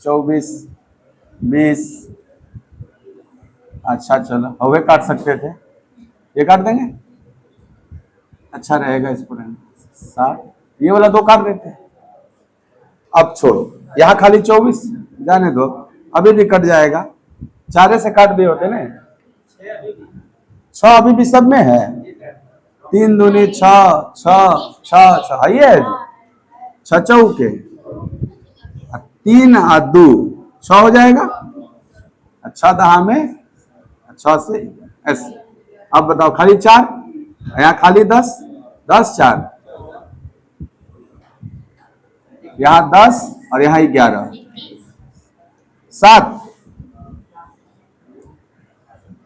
24, 20। अच्छा चलो, हवे काट सकते थे, ये काट देंगे, अच्छा रहेगा इस पर। 60, ये वाला 2 काट देते। अब छोड़ो, यहाँ खाली 24 जाने दो, अभी भी कट जाएगा, 4 से काट दिए होते ना। 6 अभी भी सब में है, 3 दूनी 6, 6 6 6 ये है 6 चौके 3 और 2 6 हो जाएगा। अच्छा दहा में 6 से ऐसे। अब बताओ, खाली 4, यहाँ खाली 10, 10 4, यहाँ 10 और यहाँ 11, 7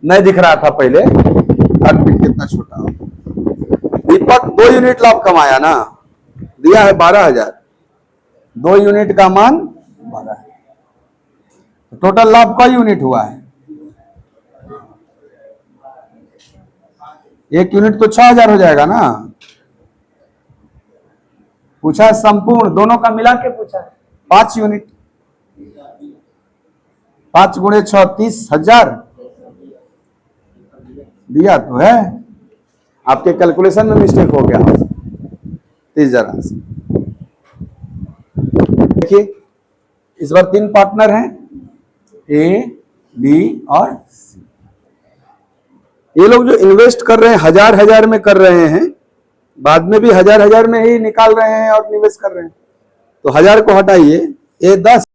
नहीं दिख रहा था पहले, कितना छोटा हो। दीपक 2 यूनिट लाभ कमाया ना, दिया है 12,000, 2 यूनिट का मान 12 है, तो टोटल लाभ का यूनिट हुआ है, 1 यूनिट तो 6,000 हो जाएगा ना। पूछा है संपूर्ण दोनों का मिला के पूछा है, 5 यूनिट, 5 गुणे 6 30,000 दिया तो है, आपके कैलकुलेशन में मिस्टेक हो गया 30,000 से। देखिए इस बार 3 पार्टनर हैं, ए बी और सी। ये लोग जो इन्वेस्ट कर रहे हैं 1000 में कर रहे हैं, बाद में भी 1000 में ही निकाल रहे हैं और निवेश कर रहे हैं, तो 1000 को हटाइए, ए 10,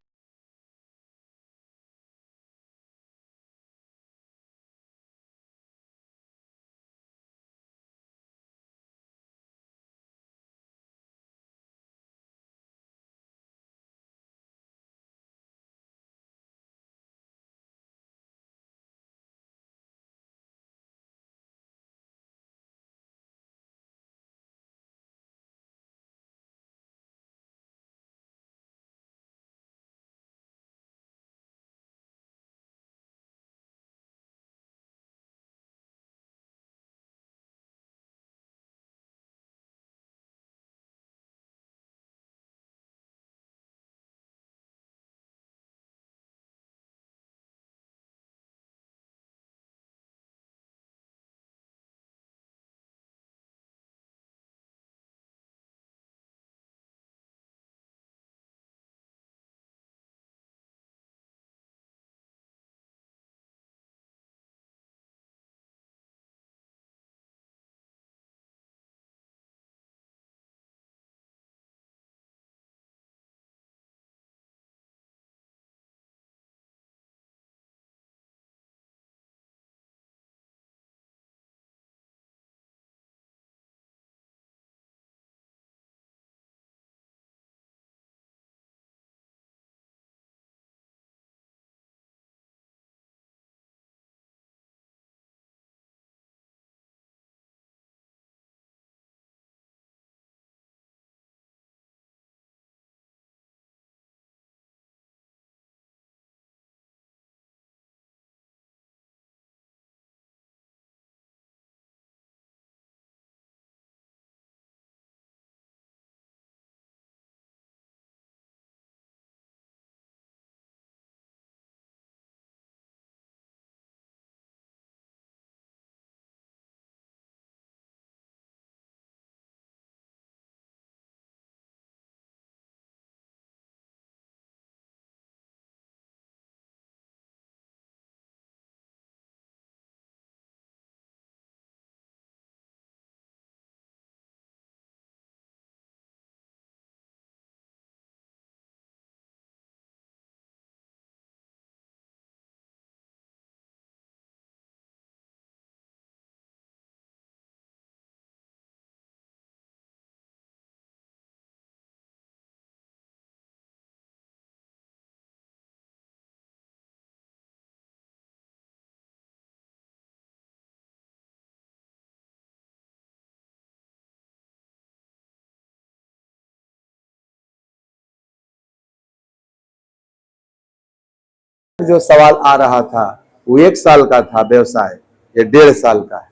जो सवाल आ रहा था वो 1 साल का था व्यवसाय, ये 1.5 साल का है,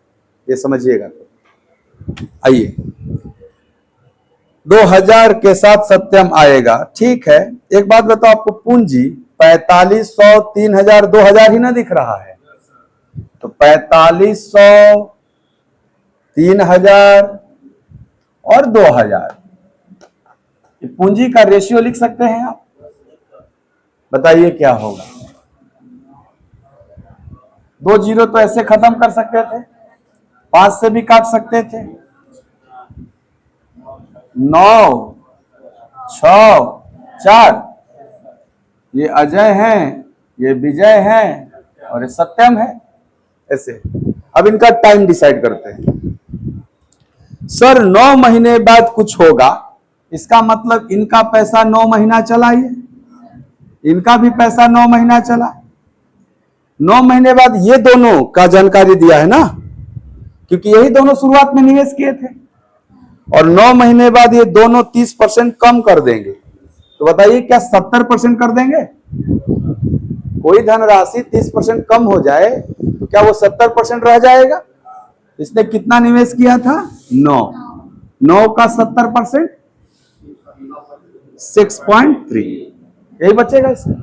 ये समझिएगा। तो आइए 2000 के साथ सत्यम आएगा, ठीक है। एक बात बताओ, आपको पूंजी 4500, 3000, 2000 ही ना दिख रहा है, तो 4500, 3000 और 2000, पूंजी का रेशियो लिख सकते हैं आप। बताइए क्या होगा। 2 जीरो तो ऐसे खत्म कर सकते थे, 5 से भी काट सकते थे। 9, 6, 4, ये अजय हैं, ये विजय हैं और ये सत्यम है, ऐसे। अब इनका टाइम डिसाइड करते हैं। सर 9 महीने बाद कुछ होगा, इसका मतलब इनका पैसा 9 महीना चला, ये इनका भी पैसा 9 महीना चला। 9 महीने बाद ये दोनों का जानकारी दिया है ना, क्योंकि यही दोनों शुरुआत में निवेश किए थे। और 9 महीने बाद ये दोनों 30% कम कर देंगे, तो बताइए क्या 70% कर देंगे? कोई धनराशि 30% कम हो जाए तो क्या वो 70% रह जाएगा? इसने कितना निवेश किया था? 9 का 70% 6.3, यही बचेगा इसमें।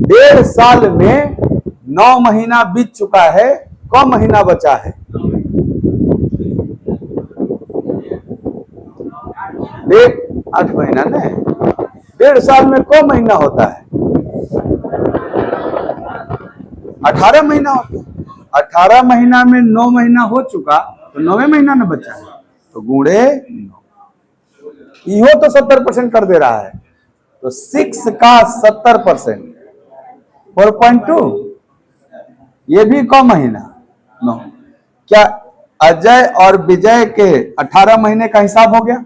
1.5 साल में 9 महीना बीत चुका है, कम महीना बचा है। 8 महीना नहीं, 1.5 साल में कौन महीना होता है? 18 महीना होता है। 18 महीना में 9 महीना हो चुका, तो 9वें महीना न बचा है, तो गुणे 9। इहो तो 70% कर दे रहा है, तो 6 का 70% 4.2, ये भी कम महीना 9। क्या अजय और विजय के 18 महीने का हिसाब हो गया?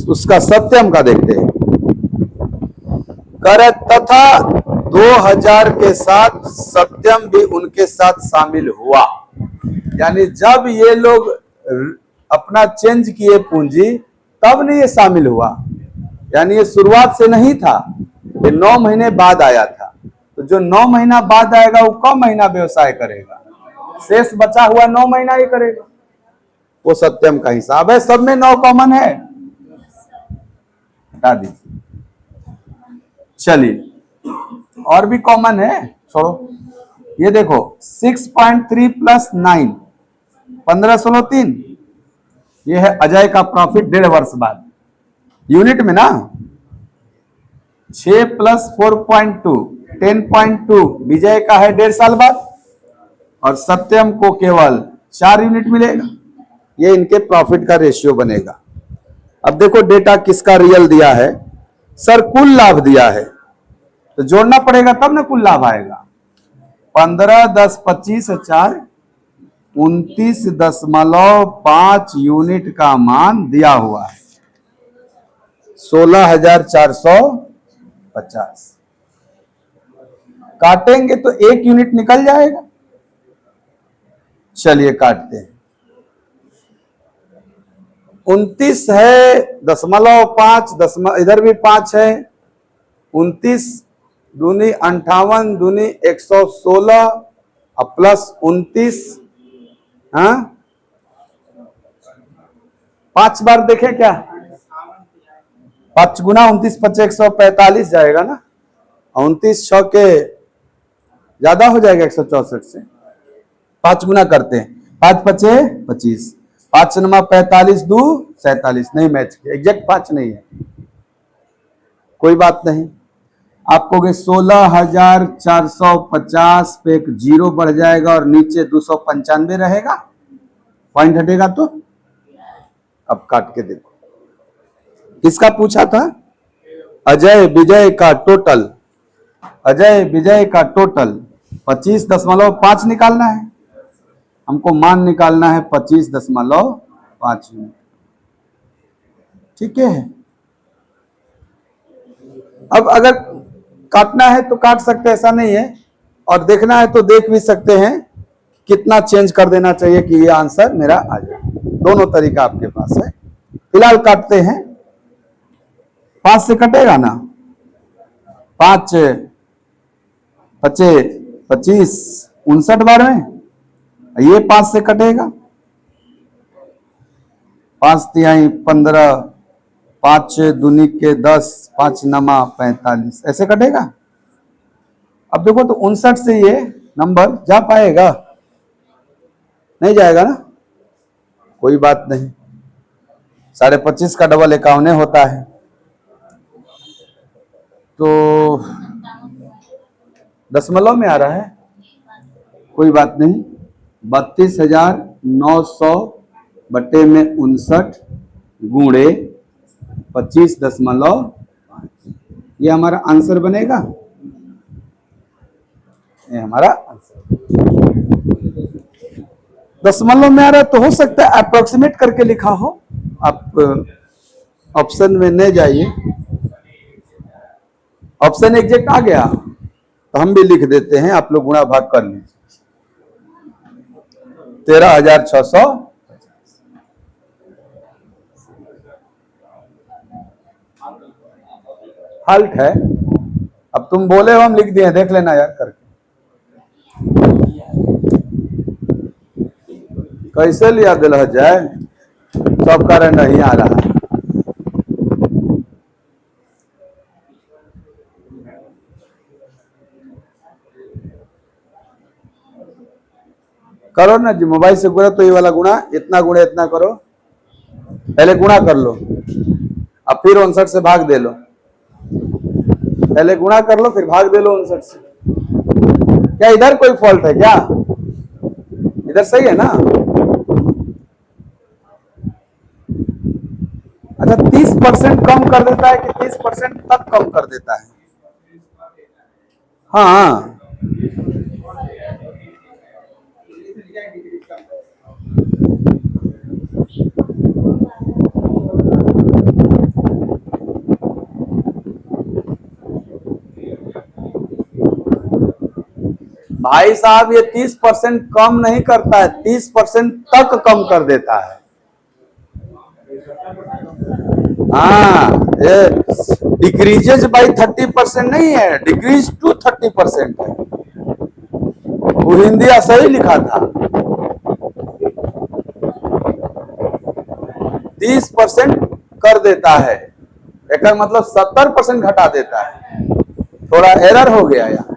उसका सत्यम का देखते हैं। करे तथा 2000 के साथ सत्यम भी उनके साथ शामिल हुआ। यानी जब ये लोग अपना चेंज किए पूंजी, तब नहीं ये शामिल हुआ, यानी ये शुरुआत से नहीं था, ये 9 महीने बाद आया था। तो जो 9 महीना बाद आएगा वो कम महीना व्यवसाय करेगा, शेष बचा हुआ 9 महीना ही करेगा, वो सत्यम का हिसाब है। सब में 9 कॉमन है, हटा दीजिए। चलिए और भी कॉमन है, छोड़ो। ये देखो 6.3 प्लस 9, 15, 16, 3, ये है अजय का प्रॉफिट 1.5 वर्ष बाद, यूनिट में ना। 6 प्लस 4.2, 10.2 विजय का है 1.5 साल बाद, और सत्यम को केवल 4 यूनिट मिलेगा। ये इनके प्रॉफिट का रेशियो बनेगा। अब देखो डेटा किसका रियल दिया है। सर कुल लाभ दिया है, तो जोड़ना पड़ेगा तब ना कुल लाभ आएगा। 15, 10, 25, 4, 29.5 यूनिट का मान दिया हुआ है, 16,450। काटेंगे तो 1 यूनिट निकल जाएगा। चलिए काटते हैं। 29 है, 0.5, इधर भी 5 है। 29 दूनी 58, दूनी 116 और प्लस 29, हाँ 5 बार देखें क्या? 5 गुना 29 25 145 जाएगा ना। 29 6 के ज्यादा हो जाएगा 164 से। 5 गुना करते हैं, 5 5 25, 5 9 45, 2 47, नहीं मैच किया, एग्जैक्ट 5 नहीं है, कोई बात नहीं। आपको 16,450 पे एक जीरो बढ़ जाएगा और नीचे 295 रहेगा, पॉइंट हटेगा। तो अब काट के देखो, किसका पूछा था? अजय विजय का टोटल, अजय विजय का टोटल 25.5 निकालना है हमको, मान निकालना है 25.5 यूनिट, ठीक है। अब अगर काटना है तो काट सकते हैं, ऐसा नहीं है, और देखना है तो देख भी सकते हैं कितना चेंज कर देना चाहिए कि ये आंसर मेरा आ जाए। दोनों तरीका आपके पास है। फिलहाल काटते हैं। 5 से कटेगा ना, 5 5 25 59 बार में, ये 5 से कटेगा, 5 तिहाई 15 5 दूनी के 10, 5 नमा 45, ऐसे कटेगा। अब देखो तो 59 से ये नंबर जा पाएगा? नहीं जाएगा ना, कोई बात नहीं। 25.5 का डबल 51 होता है, तो दशमलव में आ रहा है, कोई बात नहीं। 32,900 बटे में 59 गुणे 25.5, ये हमारा आंसर बनेगा। ये हमारा आंसर दशमलव में आ रहा है, तो हो सकता है अप्रोक्सीमेट करके लिखा हो। आप ऑप्शन में नहीं जाइए, ऑप्शन एग्जैक्ट आ गया तो हम भी लिख देते हैं, आप लोग गुणा भाग कर लीजिए। 13,600 हल्ट है। अब तुम बोले हो हम लिख दिए, देख लेना यार करके। कैसे लिया दिल जाए, सब कारण नहीं आ रहा है। करो ना जी, मोबाइल से करो तो ये वाला गुणा, इतना गुणा इतना करो, पहले गुणा कर लो, अब फिर 59 से भाग दे लो। पहले गुणा कर लो फिर भाग दे लो 59 से। क्या इधर कोई फॉल्ट है क्या? इधर सही है ना? अच्छा 30% कम कर देता है कि 30% तक कम कर देता है? हाँ भाई साहब, ये 30% कम नहीं करता है, 30% तक कम कर देता है। हाँ, ये डिक्रीजेज बाई 30% नहीं है, डिक्रीज टू 30% है। वो हिंदी सही लिखा था। 30% कर देता है, एक मतलब 70% घटा देता है। थोड़ा एरर हो गया यहाँ,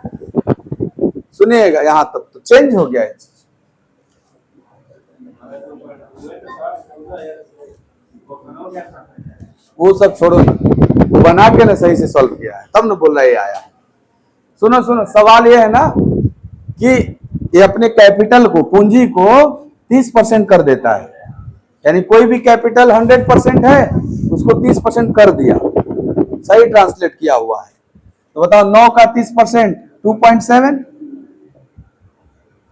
सुनिएगा, यहां तक तो चेंज हो गया है। वो सब छोड़ो ना, वो बना के ना सही से सॉल्व किया है, तब ना बोल रहा ये आया। सुनो सुनो, सवाल ये है ना कि ये अपने कैपिटल को, पूंजी को 30% कर देता है, यानी कोई भी कैपिटल 100% है, उसको 30% कर दिया। सही ट्रांसलेट किया हुआ है। तो बताओ 9 का 30% 2.7,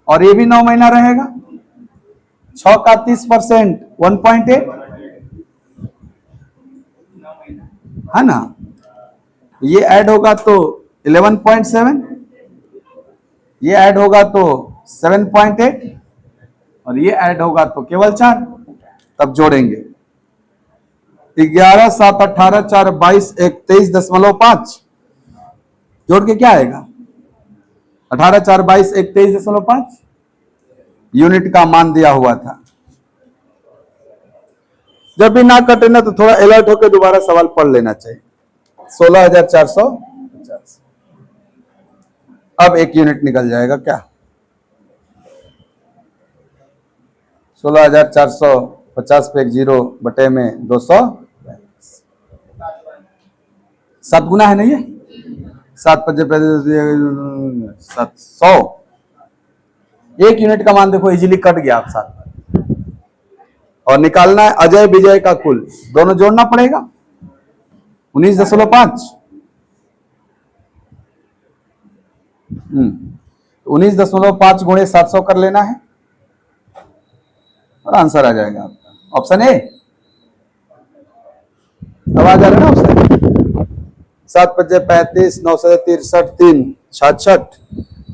और ये भी 9 महीना रहेगा। 6 का 30% 1.8 है ना। ये ऐड होगा तो 11.7, ये ऐड होगा तो 7.8, और ये ऐड होगा तो केवल 4। तब जोड़ेंगे 11, 7, 18, 4, 22, 23.5। जोड़ के क्या आएगा? 18, 4, 22, 23.5 यूनिट का मान दिया हुआ था। जब भी ना कटे ना तो थोड़ा अलर्ट होकर दोबारा सवाल पढ़ लेना चाहिए। 16,450। अब 1 यूनिट निकल जाएगा क्या? 16,450 पे 1 0 बटे में 200, 7 गुना है नहीं, 7 5 700। 1 यूनिट का मान देखो इजीली कट गया आप साथ। और निकालना है अजय विजय का कुल, दोनों जोड़ना पड़ेगा। 19.5 19.5 गुणे 700 कर लेना है और आंसर आ जाएगा आपका। Option A. अब आ जा रहा है ना ऑप्शन। 7 5 35, 9 से 63, 3 66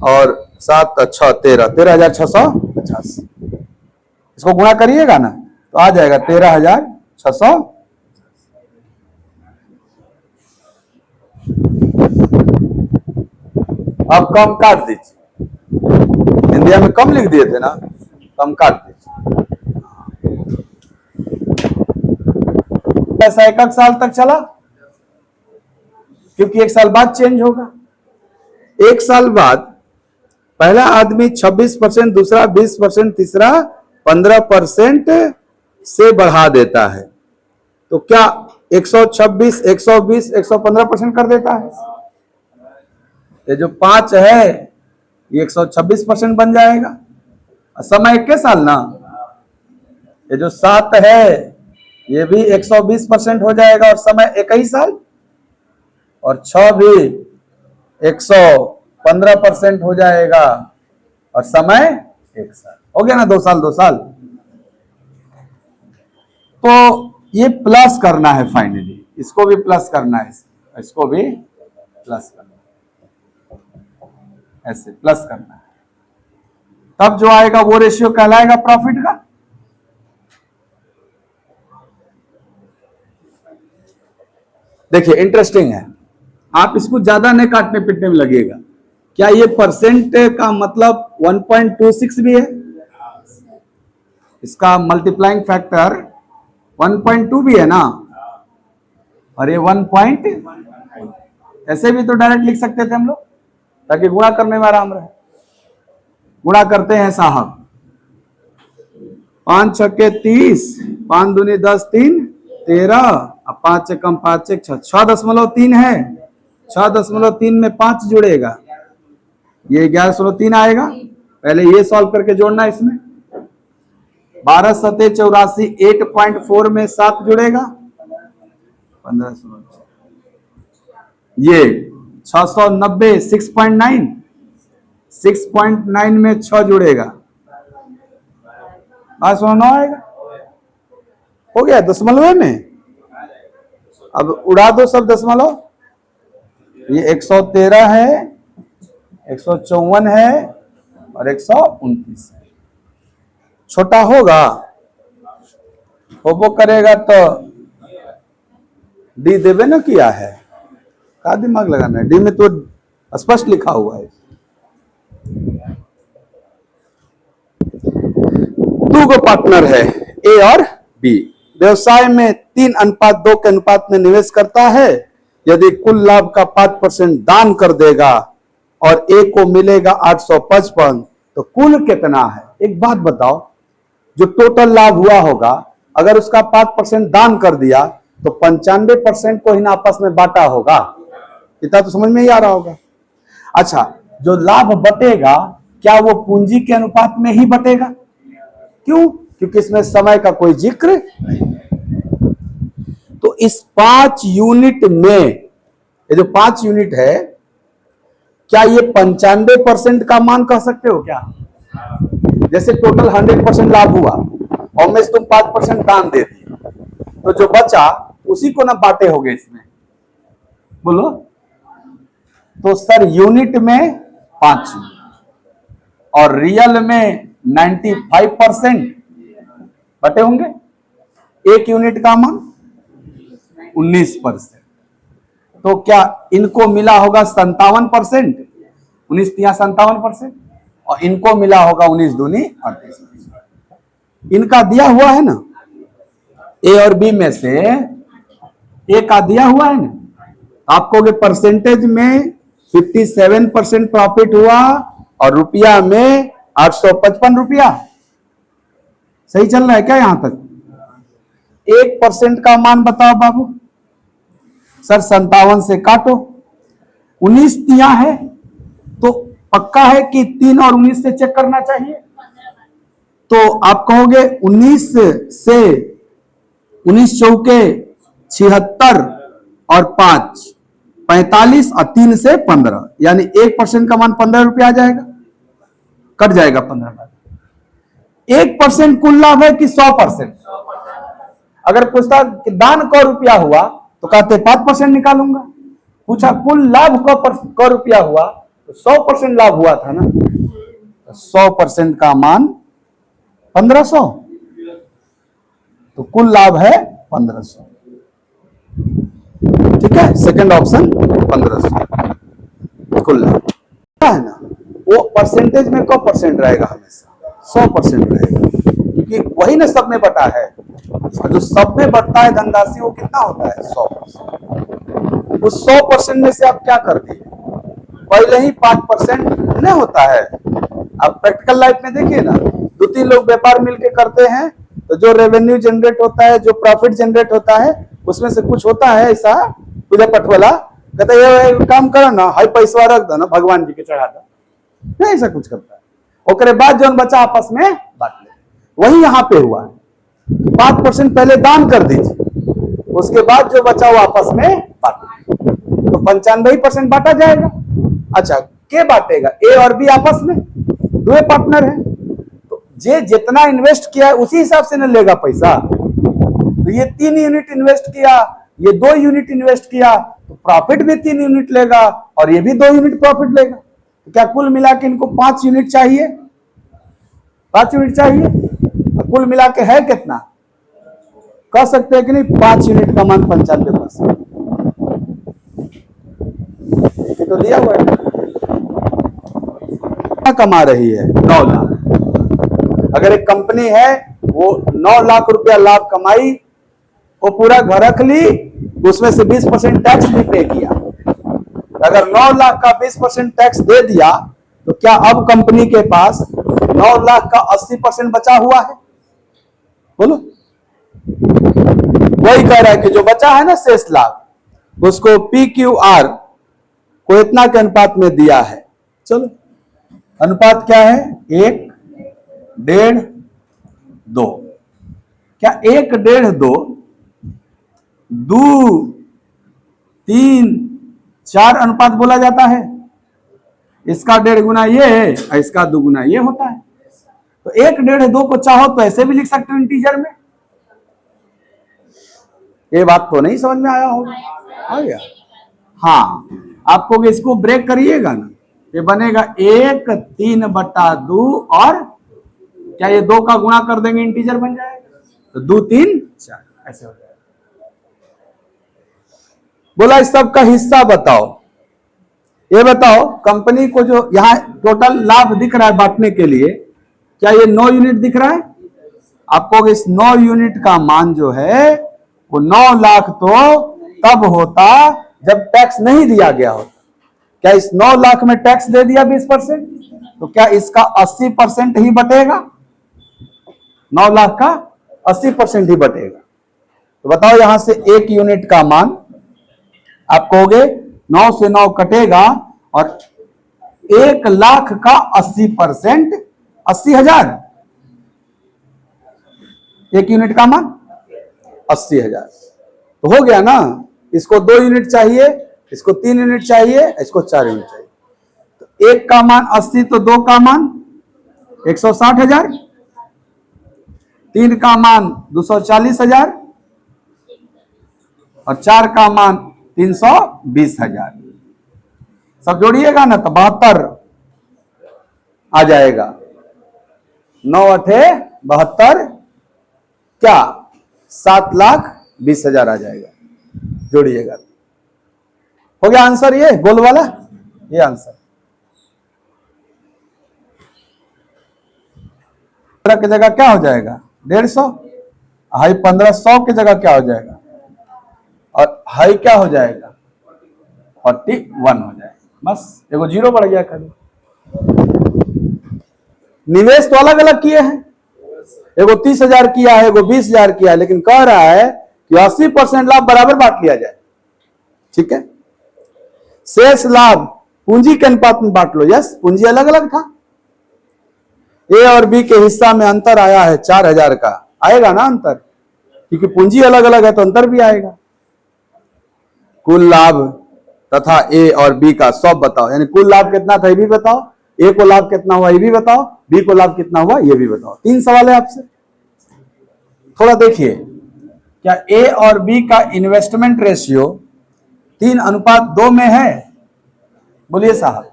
और 7 6 13, 13,650। इसको गुणा करिएगा ना तो आ जाएगा 13,600। अब कम काट दीजिए, इंडिया में कम लिख दिए थे ना, कम काट दीजिए। पैसा 1 साल तक चला, क्योंकि 1 साल बाद चेंज होगा। 1 साल बाद पहला आदमी 26%, दूसरा 20%, तीसरा 15% से बढ़ा देता है। तो क्या 126, 120, 115% कर देता है? ये जो 5 है ये 126% बन जाएगा। समय 21 साल ना। ये जो 7 है ये भी 120% हो जाएगा और समय 21 साल, और 6 भी 115% हो जाएगा और समय 1 साल। हो गया ना, 2 साल 2 साल। तो ये प्लस करना है फाइनली, इसको भी प्लस करना है, इसको भी प्लस करना है, ऐसे प्लस करना है, तब जो आएगा वो रेशियो कहलाएगा प्रॉफिट का। देखिए इंटरेस्टिंग है, आप इसको ज्यादा नहीं काटने पीटने में लगेगा। क्या ये परसेंट का मतलब 1.26 भी है? इसका मल्टीप्लाइंग फैक्टर 1.2 भी है ना, और ये 1. ऐसे भी तो डायरेक्ट लिख सकते थे हम लोग, ताकि गुणा करने में आराम रहे। गुणा करते हैं साहब, 5 छक्के 30, 5 दूनी 10, 3 13, अब 5 से कम 5 से 6, 6.3 है। 6.3 में 5 जुड़ेगा, ये 11.3 आएगा। पहले ये सॉल्व करके जोड़ना इसमें। 12 सते 84, 8.4 में 7 जुड़ेगा, 15, ये 690, 6.9, 6.9 में 6 जुड़ेगा, 9 आएगा। हो गया दशमलव में। अब उड़ा दो सब दशमलव, ये 113 है, 154 है और 129 है। छोटा होगा, होबो करेगा तो डी देवे ना किया है, का दिमाग लगाना है, डी में तो स्पष्ट लिखा हुआ है। 2 पार्टनर है, ए और बी। व्यवसाय में 3:2 के अनुपात में निवेश करता है। यदि कुल लाभ का 5% दान कर देगा और ए को मिलेगा 855, तो कुल कितना है? एक बात बताओ, जो टोटल लाभ हुआ होगा, अगर उसका 5% दान कर दिया तो 95% को ही आपस में बांटा होगा। इतना तो समझ में ही आ रहा होगा। अच्छा, जो लाभ बटेगा क्या वो पूंजी के अनुपात में ही बटेगा? क्यों? क्योंकि इसमें समय का कोई जिक्र नहीं। तो इस 5 यूनिट में, ये जो 5 यूनिट है, क्या ये 95% का मान कह सकते हो क्या? जैसे टोटल 100% लाभ हुआ और में से तुम 5% दान दे दिए, तो जो बचा उसी को ना बांटे होगे इसमें, बोलो। तो सर यूनिट में 5 और रियल में 95% बटे होंगे। एक यूनिट का मान 19%। तो क्या इनको मिला होगा 57%, 19 तिया 57%, और इनको मिला होगा 19 दूनी 38%। इनका दिया हुआ है ना, ए और बी में से ए का दिया हुआ है ना। आप कहोगे परसेंटेज में 57% प्रॉफिट हुआ और रुपया में 855 रुपया। सही चल रहा है क्या यहां तक? 1% का मान बताओ बाबू। सर 57 से काटो, 19 तिया है, तो पक्का है कि 3 और 19 से चेक करना चाहिए। तो आप कहोगे 19 से 19 चौके 76 और 5 45 और 3 से 15, यानी 1% का मान 15 रुपया आ जाएगा, कट जाएगा 15। 1% कुल लाभ है कि 100%? अगर पूछता कि दान क रुपया हुआ तो कहते 5% निकालूंगा। पूछा कुल लाभ क रुपया हुआ तो 100% लाभ हुआ था ना, तो 100% का मान 1500, तो कुल लाभ है 1500। ठीक है, सेकंड ऑप्शन 1500 कुल लाभ है ना। वो परसेंटेज में कब परसेंट रहेगा? हमेशा 100% रहेगा, क्योंकि वही ना सब में बटा है। और जो सब में बढ़ता है धनराशि वो कितना होता है 100%। उस 100% में से आप क्या कर दिए, पहले ही 5% नहीं होता है। आप प्रैक्टिकल लाइफ में देखिए ना, 2-3 लोग व्यापार मिलके करते हैं तो जो रेवेन्यू जनरेट होता है, जो प्रॉफिट जनरेट होता है, उसमें से कुछ होता है ऐसा पूजा पटवाला कहता है ये काम करो ना, हाई पैसा रख दो ना, भगवान जी के चढ़ा दो, नहीं ऐसा कुछ करता है। ओकरे बाद जो बचा आपस में बांट ले। वही यहाँ पे हुआ है, 5% पहले दान कर दीजिए, उसके बाद जो बचा वो आपस में बांट ले, तो 95% बांटा जाएगा। अच्छा, के बांटेगा? ए और बी आपस में, दो पार्टनर है, तो जे जितना इन्वेस्ट किया है उसी हिसाब से न लेगा पैसा। तो ये 3 यूनिट इन्वेस्ट किया, ये 2 यूनिट इन्वेस्ट किया, तो प्रॉफिट भी 3 यूनिट लेगा और ये भी 2 यूनिट प्रॉफिट लेगा। तो क्या कुल मिला के इनको 5 यूनिट चाहिए? 5 यूनिट चाहिए। तो कुल मिला के है कितना? कह सकते हैं कि नहीं, 5 यूनिट का मान 95%। तो दिया हुआ है, कमा रही है 9 लाख। अगर एक कंपनी है वो 9 लाख रुपया लाभ कमाई, वो पूरा घर रख ली, उसमें से 20% टैक्स भी पे किया। अगर 9 लाख का 20% टैक्स दे दिया तो क्या अब कंपनी के पास 9 लाख का 80% बचा हुआ है? बोलो। वही कह रहा है कि जो बचा है ना शेष लाभ, उसको PQR को इतना के अनुपात में दिया है। चलो, अनुपात क्या है? 1, 1.5, 2। क्या 1, 1.5, 2, 2, 3, 4 अनुपात बोला जाता है? इसका 1.5 गुना ये है और इसका 2 गुना ये होता है। तो 1, 1.5, 2 को चाहो तो ऐसे भी लिख सकते हो इंटीजर में। ये बात तो नहीं समझ में आया होगा? आ गया? हाँ, आपको इसको ब्रेक करिएगा ना, ये बनेगा 1, 3/2 और क्या ये 2 का गुणा कर देंगे इंटीजर बन जाएगा, तो 2, 3, 4 ऐसे हो जाएगा। बोला इस सब का हिस्सा बताओ। ये बताओ, कंपनी को जो यहाँ टोटल लाभ दिख रहा है बांटने के लिए, क्या ये 9 यूनिट दिख रहा है आपको? इस 9 यूनिट का मान जो है वो 9 लाख तो तब होता जब टैक्स नहीं दिया गया होता। क्या इस 9 लाख में टैक्स दे दिया 20%, तो क्या इसका 80% ही बटेगा? 9 लाख का 80% ही बटेगा। तो बताओ, यहां से 1 यूनिट का मान आप कहोगे 9 से 9 कटेगा और 1 लाख का 80%, 80,000। 1 यूनिट का मान 80,000। तो हो गया ना। इसको 2 यूनिट चाहिए, इसको 3 यूनिट चाहिए, इसको 4 यूनिट चाहिए। तो 1 का मान 80, तो 2 का मान 160,000, 3 का मान 240,000 और 4 का मान 320,000। सब जोड़िएगा ना तो 72 आ जाएगा। 9 8 72, क्या 7,20,000 आ जाएगा। जोड़िएगा, हो गया आंसर। ये गोल वाला, ये आंसर की जगह क्या हो जाएगा? 150। हाई 1500 की जगह क्या हो जाएगा? और हाई क्या हो जाएगा? 41 हो जाएगा। बस एगो 0 बढ़ गया खाली। निवेश तो अलग अलग किए हैं, एगो 30,000 किया है, एगो 20,000 किया है, लेकिन कह रहा है कि 80% लाभ बराबर बांट लिया जाए। ठीक है, शेष लाभ पूंजी के अनुपात में बांट लो। यस, पूंजी अलग अलग था। ए और बी के हिस्सा में अंतर आया है 4,000 का, आएगा ना अंतर, क्योंकि पूंजी अलग अलग है तो अंतर भी आएगा। कुल लाभ तथा ए और बी का सब बताओ, यानी कुल लाभ कितना था ये भी बताओ, ए को लाभ कितना हुआ ये भी बताओ, बी को लाभ कितना हुआ ये भी बताओ। 3 सवाल है आपसे। थोड़ा देखिए, क्या ए और बी का इन्वेस्टमेंट रेशियो 3:2 में है? बोलिए साहब।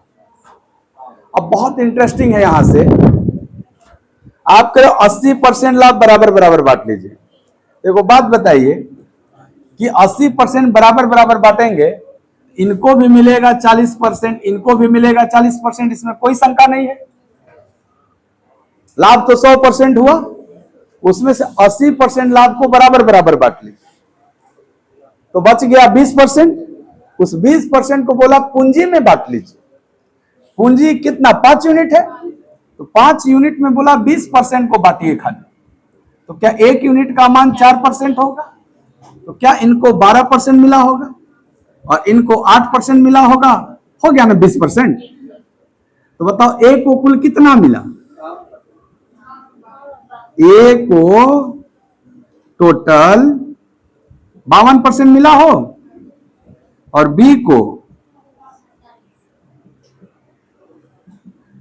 अब बहुत इंटरेस्टिंग है, यहां से आप करो 80% लाभ बराबर बराबर बांट लीजिए। देखो बात बताइए कि 80% बराबर बराबर बांटेंगे, इनको भी मिलेगा 40%, इनको भी मिलेगा 40%, इसमें कोई शंका नहीं है। लाभ तो 100% हुआ, उसमें से 80% लाभ को बराबर बराबर बांट लीजिए, तो बच गया 20%। उस 20% को बोला पूंजी में बांट लीजिए। पूंजी कितना, 5 यूनिट है, तो 5 यूनिट में बोला 20% को बांटिए खाली। तो क्या 1 यूनिट का मान 4% होगा? तो क्या इनको 12% मिला होगा और इनको 8% मिला होगा? हो गया ना 20%। तो बताओ ए को कुल कितना मिला? ए को टोटल 52% मिला हो और बी को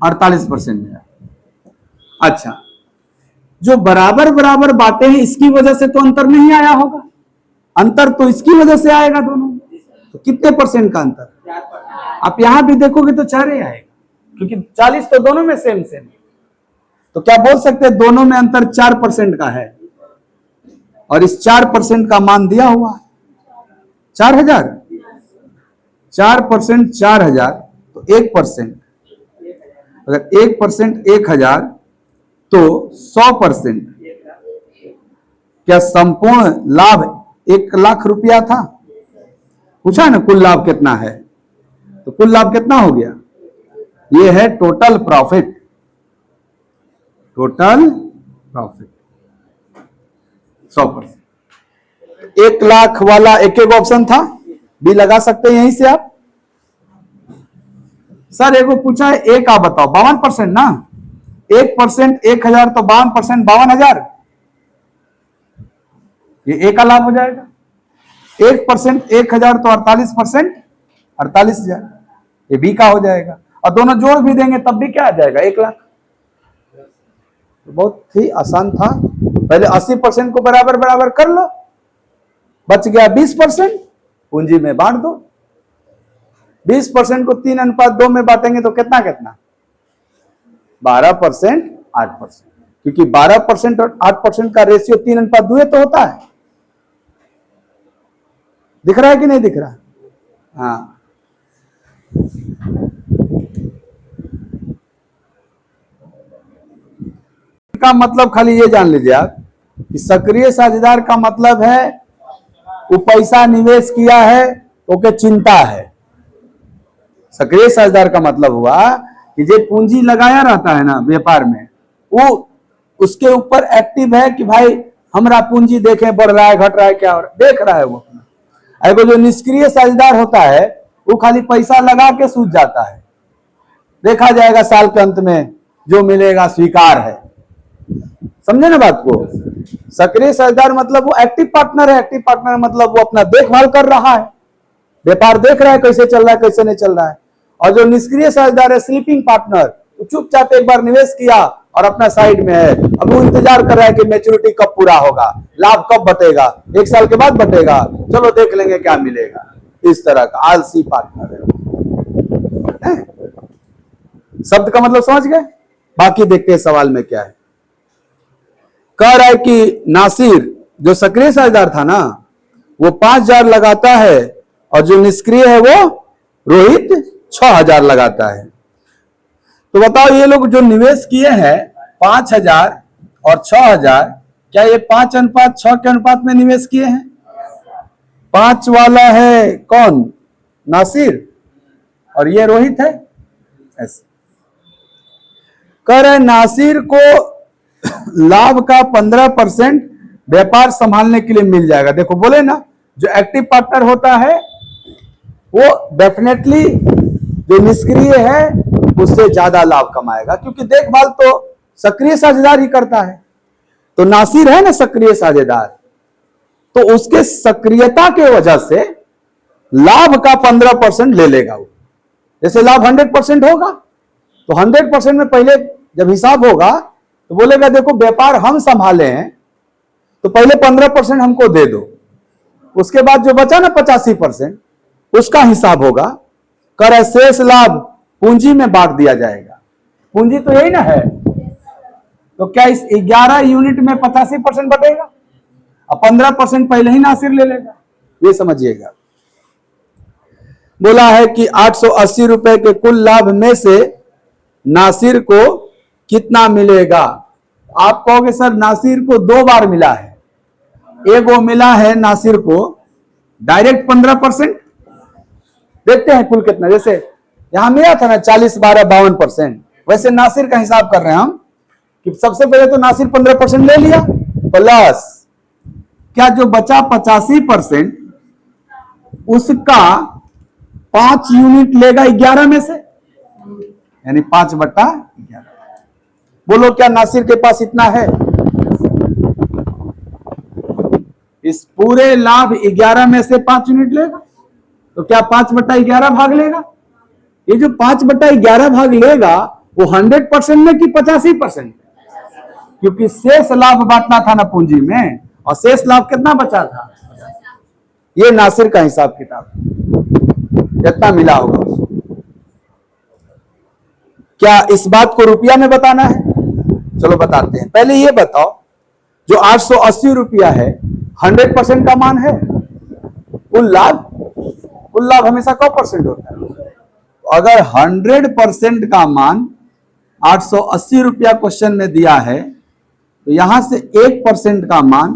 48% मिला। अच्छा, जो बराबर बराबर बांटे हैं इसकी वजह से तो अंतर नहीं आया होगा, अंतर तो इसकी वजह से आएगा दोनों। तो कितने परसेंट का अंतर? आप यहां भी देखोगे तो 4 ही आएगा, क्योंकि 40 तो दोनों में सेम सेम। तो क्या बोल सकते हैं दोनों में अंतर 4% का है और इस 4% का मान दिया हुआ 4000। 4% 4000, तो 1%, अगर 1% 1000 तो 100%। क्या संपूर्ण लाभ 1 लाख रुपया था? पूछा ना कुल लाभ कितना है, तो कुल लाभ कितना हो गया? ये है total profit. Total profit 100%। 1 lakh वाला एक एक ऑप्शन था, बी लगा सकते हैं यहीं से आप। सर एगो पूछा है एक, आप बताओ 52% ना, 1% 1000 तो 52% 52000, ये ए का लाभ हो जाएगा। 1% 1000 तो 48% 48000, ये बी का हो जाएगा। और दोनों जोड़ भी देंगे तब भी क्या आ जाएगा? 1 लाख। तो बहुत ही आसान था। पहले 80% को बराबर बराबर कर लो, बच गया 20%, पूंजी में बांट दो। 20% को 3:2 में बांटेंगे तो कितना कितना? 12% 8%, क्योंकि 12% और 8% का रेशियो 3:2 तो होता है। दिख रहा है कि नहीं दिख रहा? हाँ, का मतलब खाली ये जान लीजिए आप कि सक्रिय साझेदार का मतलब है वो पैसा निवेश किया है, ओके, चिंता है। सक्रिय साझेदार का मतलब हुआ कि जो पूंजी लगाया रहता है ना व्यापार में, वो उसके ऊपर एक्टिव है कि भाई हमारा पूंजी देखें बढ़ रहा है घट रहा है क्या हो रहा है, देख रहा है वो अपना। अगर जो निष्क्रिय साझेदार होता है वो खाली पैसा लगा के सूझ जाता है, देखा जाएगा साल के अंत में जो मिलेगा स्वीकार है। समझे ना बात को? सक्रिय साझेदार मतलब वो एक्टिव पार्टनर है। एक्टिव पार्टनर मतलब वो अपना देखभाल कर रहा है, व्यापार देख रहा है कैसे चल रहा है कैसे नहीं चल रहा है। और जो निष्क्रिय साझेदार है, स्लीपिंग पार्टनर, वो चुपचाप एक बार निवेश किया और अपना साइड में है, अब वो इंतजार कर रहा है कि मैच्योरिटी कब पूरा होगा, लाभ कब बटेगा, 1 साल के बाद बटेगा, चलो देख लेंगे क्या मिलेगा। इस तरह का आलसी पार्टनर है। शब्द का मतलब समझ गए? बाकी देखते हैं सवाल में क्या है। कह रहा है कि नासिर जो सक्रिय साझेदार था ना वो 5000 लगाता है और जो निष्क्रिय है वो रोहित 6000 लगाता है। तो बताओ ये लोग जो निवेश किए हैं 5000 और 6000, क्या ये 5:6 के अनुपात में निवेश किए हैं? 5 वाला है कौन? नासिर, और ये रोहित है। ऐसे कह रहे नासिर को लाभ का 15% व्यापार संभालने के लिए मिल जाएगा। देखो बोले ना, जो एक्टिव पार्टनर होता है वो डेफिनेटली जो निष्क्रिय है उससे ज्यादा लाभ कमाएगा, क्योंकि देखभाल तो सक्रिय साझेदार ही करता है। तो नासिर है ना सक्रिय साझेदार, तो उसके सक्रियता के वजह से लाभ का 15% ले लेगा वो। जैसे लाभ 100% होगा तो 100% में पहले जब हिसाब होगा तो बोलेगा देखो व्यापार हम संभाले हैं तो पहले 15% हमको दे दो, उसके बाद जो बचा ना 85% उसका हिसाब होगा। कर शेष लाभ पूंजी में बांट दिया जाएगा। पूंजी तो यही ना है, तो क्या इस 11 यूनिट में 85% बटेगा और 15% पहले ही नासिर ले लेगा, ये समझिएगा। बोला है कि 880 रुपए के कुल लाभ में से नासिर को कितना मिलेगा? आप कहोगे सर नासिर को 2 बार मिला है, एक वो मिला है नासिर को डायरेक्ट 15%, देखते हैं कुल कितना, जैसे यहां मिला था ना 40, 12, 52%, वैसे नासिर का हिसाब कर रहे हैं हम कि सबसे पहले तो नासिर 15% ले लिया, प्लस क्या जो बचा 85% उसका 5 यूनिट लेगा 11 में से, यानी 5/11। बोलो क्या नासिर के पास इतना है? इस पूरे लाभ 11 में से 5 यूनिट लेगा, तो क्या 5/11 भाग लेगा? ये जो 5/11 भाग लेगा वो 100% में कि 85%? क्योंकि शेष लाभ बांटना था ना पूंजी में, और शेष लाभ कितना बचा था? ये नासिर का हिसाब किताब, जितना मिला होगा उसको। क्या इस बात को रुपया में बताना है? चलो बताते हैं। पहले ये बताओ, जो 880 रुपया है 100% का मान है? कुल लाभ हमेशा कौ परसेंट होता है? अगर 100% का मान 880 रुपया क्वेश्चन में दिया है, तो यहां से 1% का मान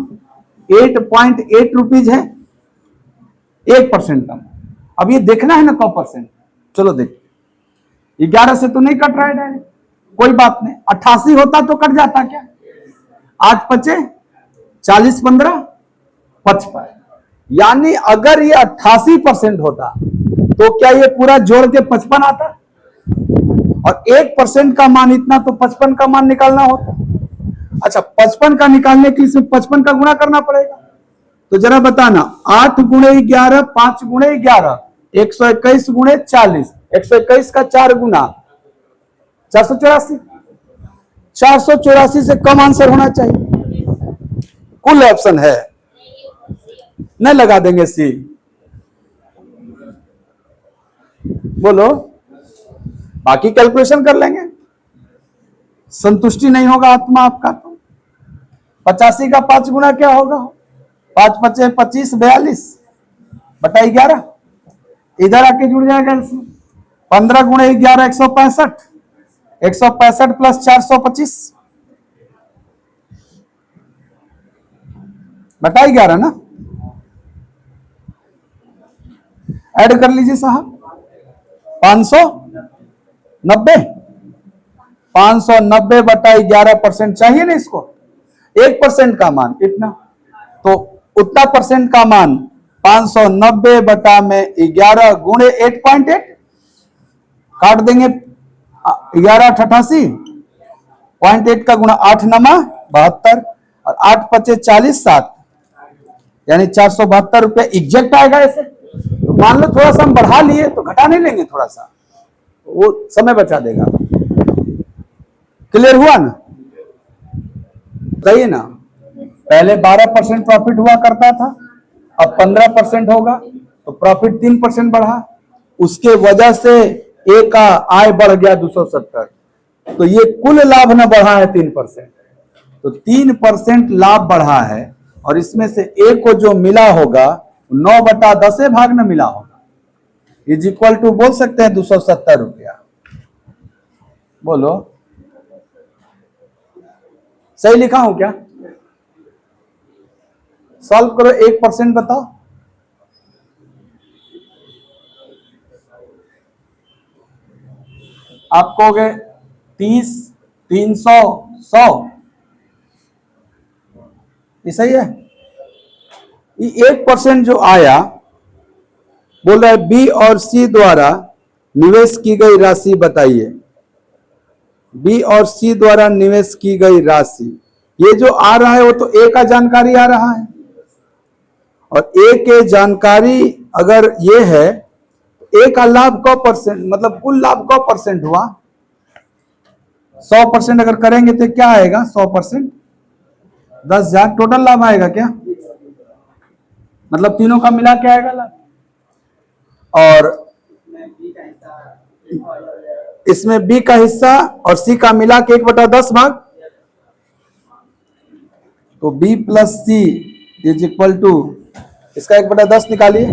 8.8 रुपीज है, 1% का मान। अब ये देखना है ना कौ परसेंट। चलो देख, 11 से तो नहीं कट रहा है डायरेक्ट, कोई बात नहीं, 88 होता तो कट जाता क्या? 8 पचे 40, 15, 55, यानी अगर ये 88% होता तो क्या ये पूरा जोड़ के 55 आता? और 1% का मान इतना, तो 55 का मान निकालना होता। अच्छा, 55 का निकालने के लिए सिर्फ 55 का गुणा करना पड़ेगा। तो जरा बताना, 8 गुणे 11, 5 गुणे 11, 121 गुणे 40, 121 का 4 गुना 484, 484 से कम आंसर होना चाहिए। कुल ऑप्शन है, नहीं लगा देंगे सी? बोलो, बाकी कैलकुलेशन कर लेंगे। संतुष्टि नहीं होगा आत्मा आपका तो 85 का 5 गुना क्या होगा? 5 पचे 25, 42/11, इधर आके जुड़ जाएगा इसमें। 15 गुणे 11, 165, 165 प्लस 425 बटा 11 ना, ऐड कर लीजिए साहब। 590, 590/11% चाहिए ना इसको, 1% का मान इतना, तो उतना परसेंट का मान 590/11 गुणे 8.8, काट देंगे 11 88, 0.8 का गुणा 8 नमा 72, और 8 पचे 40, 7, यानी 472 रुपये एग्जैक्ट आएगा ऐसे। तो मान लो थोड़ा सा हम बढ़ा लिए तो घटा नहीं लेंगे, थोड़ा सा वो समय बचा देगा। क्लियर हुआ ना? सही है ना? पहले 12% प्रॉफिट हुआ करता था, अब 15% होगा, तो प्रॉफिट 3% बढ़ा, उसके वजह से ए का आय बढ़ गया 270, तो ये कुल लाभ ना बढ़ा है 3%, तो 3% लाभ बढ़ा है, और इसमें से ए को जो मिला होगा 9/10 भाग में मिला होगा, इज इक्वल टू बोल सकते हैं 270 रुपया। बोलो, सही लिखा हूं क्या? सॉल्व करो, 1% बताओ। आप कहोगे 30, 300, 100, ये सही है। ये 1% जो आया, बोल रहा है बी और सी द्वारा निवेश की गई राशि बताइए। बी और सी द्वारा निवेश की गई राशि, ये जो आ रहा है वो तो ए का जानकारी आ रहा है, और ए के जानकारी अगर ये है, ए का लाभ कौ परसेंट, मतलब कुल लाभ कौ परसेंट हुआ? 100% अगर करेंगे तो क्या आएगा? 100% 10,000 टोटल लाभ आएगा क्या? मतलब तीनों का मिला के आएगा लाभ। और इसमें बी का हिस्सा और सी का मिला के 1/10 भाग, तो B plus C is equal to, इसका 1/10 निकालिए।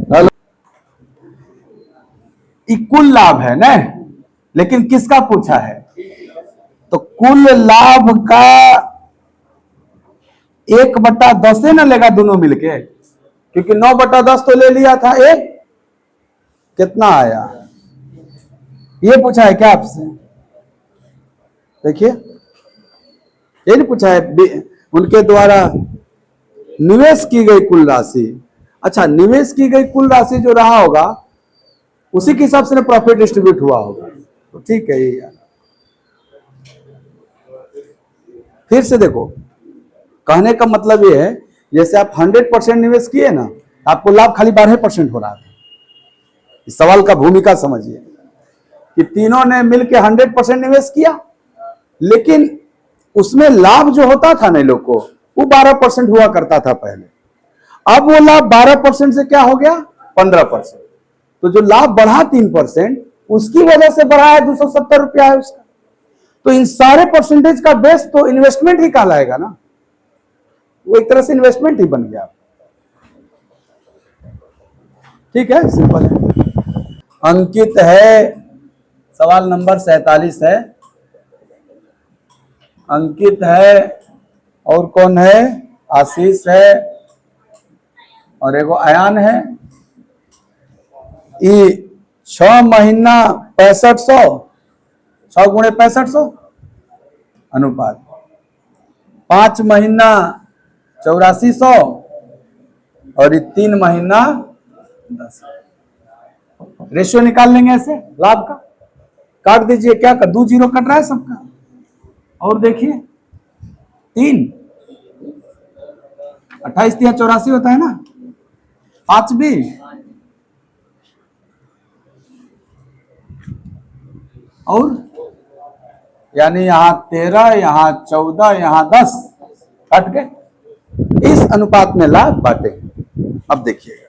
हेलो, कुल लाभ है ना, लेकिन किसका पूछा है? तो कुल लाभ का 1/10 ना लेगा दोनों मिलके, क्योंकि 9/10 तो ले लिया था एक, कितना आया? ये पूछा है क्या आपसे? देखिए, ये नहीं पूछा है उनके द्वारा निवेश की गई कुल राशि। अच्छा, निवेश की गई कुल राशि जो रहा होगा उसी के हिसाब से प्रॉफिट डिस्ट्रीब्यूट हुआ होगा, तो ठीक है। ये यार फिर से देखो, कहने का मतलब ये है, जैसे आप 100% निवेश किए ना, आपको लाभ खाली 12% हो रहा था। इस सवाल का भूमिका समझिए कि तीनों ने मिलकर 100% निवेश किया, लेकिन उसमें लाभ जो होता था ना लोग को, वो 12% हुआ करता था पहले। अब वो लाभ 12% से क्या हो गया? 15%। तो जो लाभ बढ़ा 3%, उसकी वजह से बढ़ा है 270 रुपया है उसका। तो इन सारे परसेंटेज का बेस तो इन्वेस्टमेंट ही कहलाएगा ना, वो एक तरह से इन्वेस्टमेंट ही बन गया। ठीक है, सिंपल है। अंकित है, सवाल नंबर 47 है। अंकित है, और कौन है? आशीष है, और एगो अयान है। 6 महीना 6500, 6 गुणे 6500 अनुपात 5 महीना 8400, और 3 महीना 10। रेशियो निकाल लेंगे ऐसे लाभ का। काट दीजिए, क्या कर 2 जीरो कट रहा है सबका। और देखिए 3 28 3 84 होता है ना, 5 भी, और यानी यहां 13, यहां 14, यहां 10 कट गए। इस अनुपात में लाभ बांटे। अब देखिएगा,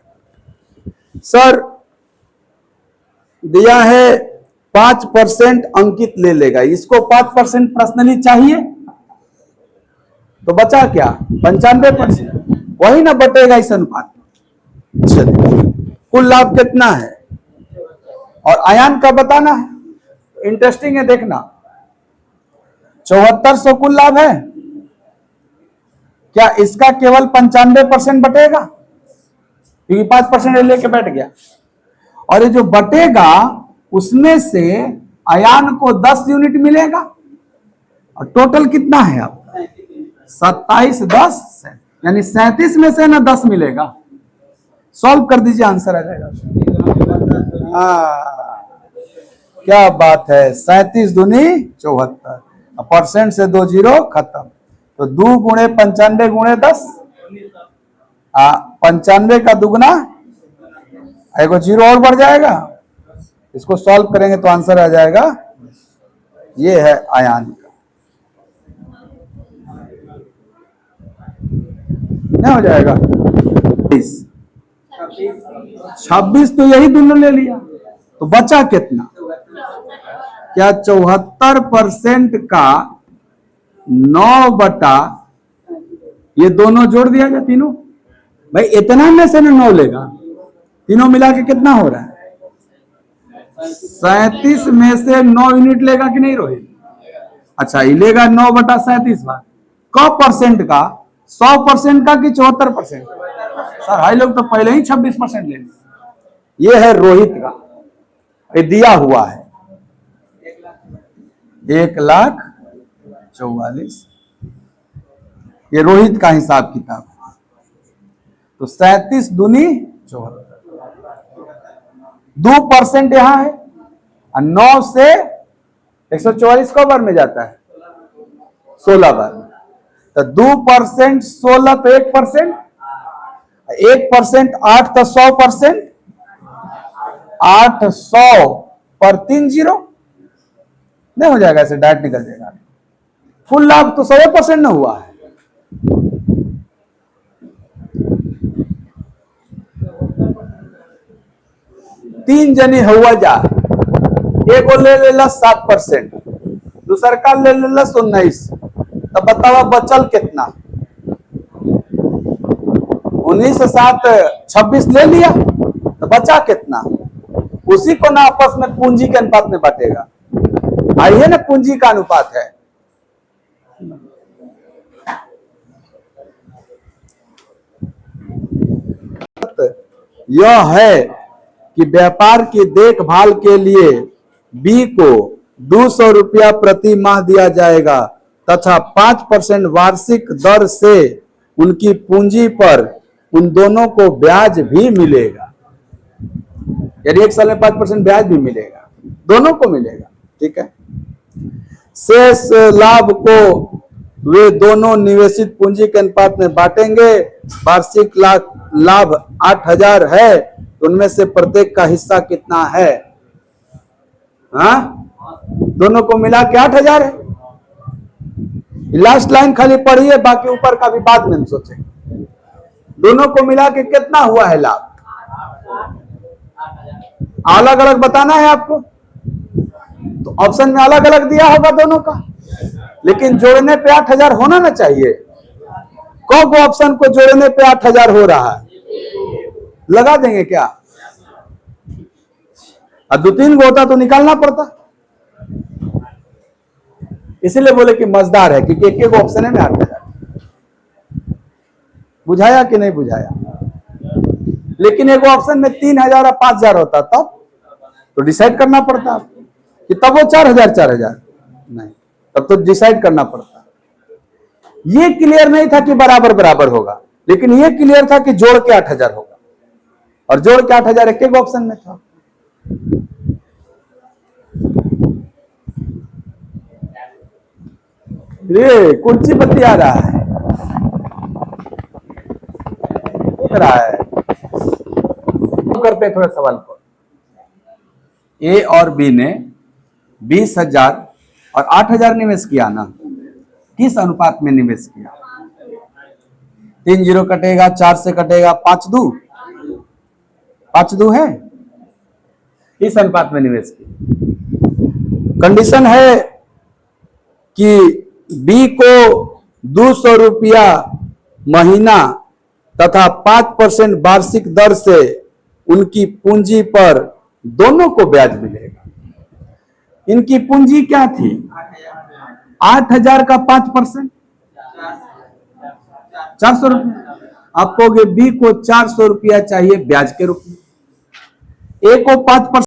सर दिया है 5% अंकित ले लेगा, इसको 5% पर्सनली चाहिए, तो बचा क्या? 95%, वही ना बटेगा इस अनुपात में। चलिए, कुल लाभ कितना है और अयान का बताना है। इंटरेस्टिंग है, देखना। 7400 कुल लाभ है, क्या इसका केवल 95% बटेगा? क्योंकि 5% लेके बैठ गया, और ये जो बटेगा उसमें से अयान को 10 यूनिट मिलेगा, और टोटल कितना है अब? 27 10, यानी 37 में से ना 10 मिलेगा। सॉल्व कर दीजिए, आंसर आ जाएगा। क्या बात है, 37 दूनी 74, परसेंट से 2 जीरो खत्म। तो 2 गुणे 95 गुणे 10, 95 का दुगना, एगो जीरो और बढ़ जाएगा। इसको सॉल्व करेंगे तो आंसर आ जाएगा, ये है अयान का। नहीं हो जाएगा? 26, तो यही दोनों ले लिया, तो बचा कितना? क्या 74% का 9 बटा, ये दोनों जोड़ दिया जाए तीनों, भाई इतना में से ना 9 लेगा, तीनों मिला के कितना हो रहा है? 37 में से 9 यूनिट लेगा कि नहीं रोहित? अच्छा, ये लेगा 9 बटा 37 बार। क परसेंट का? 100% का कि 74%? सर हाई लोग तो पहले ही 26% ले लिया। ये है रोहित का, ये दिया हुआ है 1,44,000। ये रोहित का हिसाब किताब है। तो 37 दूनी 74, 2% यहां है, और 9 से 144 को बार में जाता है, 16 बार। तो 2% 16, तो 1%, 1% 8, तो 100%, 800 पर 3 जीरो नहीं हो जाएगा, ऐसे डायरेक्ट निकल जाएगा। फुल लाभ तो 100% ना हुआ है। तीन जनी हुआ जा, एगो ले लेला 7%, दूसर का ले लेला 19, तो बताओ बचल कितना? 19 से 7 26 ले लिया, तो बचा कितना? उसी को ना आपस में पूंजी के अनुपात में बांटेगा। आई है ना, पूंजी का अनुपात है। यह है कि व्यापार की देखभाल के लिए बी को 200 रुपया प्रति माह दिया जाएगा तथा 5% वार्षिक दर से उनकी पूंजी पर उन दोनों को ब्याज भी मिलेगा। यानी 1 साल में 5% ब्याज भी मिलेगा, दोनों को मिलेगा। ठीक है। शेष लाभ को वे दोनों निवेशित पूंजी के अनुपात में बांटेंगे। वार्षिक लाभ 8,000 है, तो उनमें से प्रत्येक का हिस्सा कितना है? हाँ, दोनों को मिला के 8,000 है। लास्ट लाइन खाली पढ़िए, बाकी ऊपर का भी बाद में सोचेंगे। दोनों को मिला के कितना हुआ है लाभ? अलग अलग बताना है आपको, तो ऑप्शन में अलग अलग दिया होगा दोनों का, लेकिन जोड़ने पे 8,000 होना ना चाहिए। कौन ऑप्शन को जोड़ने पे 8,000 हो रहा है? लगा देंगे क्या? और 2-3 को होता तो निकालना पड़ता। इसीलिए बोले कि मजेदार है, क्योंकि एक एक ऑप्शन है में 8,000। बुझाया कि नहीं बुझाया? लेकिन एक ऑप्शन में 3,000 और 5,000 होता तब तो डिसाइड करना पड़ता कि तब वो 4,000 नहीं, तब तो डिसाइड करना पड़ता। ये क्लियर नहीं था कि बराबर बराबर होगा, लेकिन ये क्लियर था कि जोड़ के 8,000 होगा, और जोड़ के 8,000 एक एक ऑप्शन में था। ये कुर्सी पत्ती आ रहा है, करते थोड़ा सवाल को। ए और बी ने 20,000 और 8,000 निवेश किया ना, किस अनुपात में निवेश किया? 3 0 कटेगा, 4 से कटेगा, 5 2 है, किस अनुपात में निवेश किया? कंडीशन है कि बी को 200 रुपया महीना तथा 5% वार्षिक दर से उनकी पूंजी पर दोनों को ब्याज मिलेगा। इनकी पूंजी क्या थी? 8,000 का 5% 400 रुपया। आप कहोगे बी को 400 रुपया चाहिए ब्याज के रूप में, ए को 5%